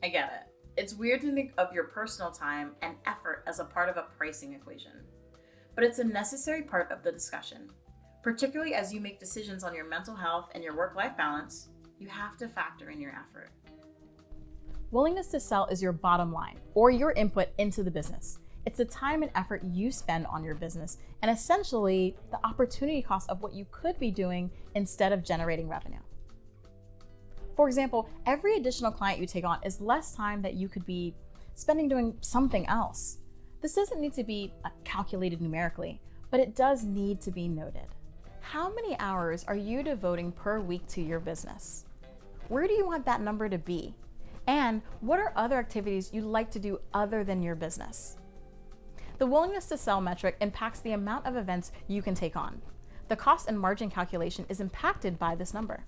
I get it. It's weird to think of your personal time and effort as a part of a pricing equation, but it's a necessary part of the discussion. Particularly as you make decisions on your mental health and your work-life balance, you have to factor in your effort. Willingness to sell is your bottom line, or your input into the business. It's the time and effort you spend on your business, and essentially the opportunity cost of what you could be doing instead of generating revenue. For example, every additional client you take on is less time that you could be spending doing something else. This doesn't need to be calculated numerically, but it does need to be noted. How many hours are you devoting per week to your business? Where do you want that number to be? And what are other activities you'd like to do other than your business? The willingness to sell metric impacts the amount of events you can take on. The cost and margin calculation is impacted by this number.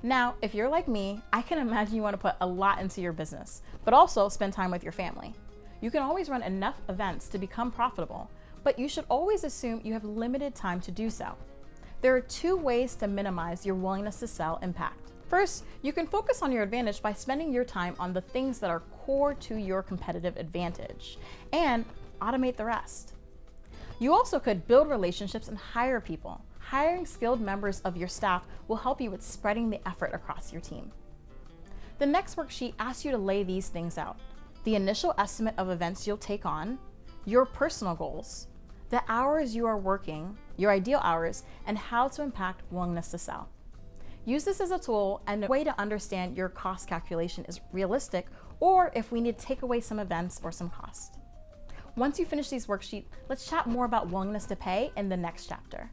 Now, if you're like me, I can imagine you want to put a lot into your business, but also spend time with your family. You can always run enough events to become profitable, but you should always assume you have limited time to do so. There are two ways to minimize your willingness to sell impact. First, you can focus on your advantage by spending your time on the things that are core to your competitive advantage and automate the rest. You also could build relationships and hire people. Hiring skilled members of your staff will help you with spreading the effort across your team. The next worksheet asks you to lay these things out: the initial estimate of events you'll take on, your personal goals, the hours you are working, your ideal hours, and how to impact willingness to sell. Use this as a tool and a way to understand your cost calculation is realistic, or if we need to take away some events or some cost. Once you finish these worksheets, let's chat more about willingness to pay in the next chapter.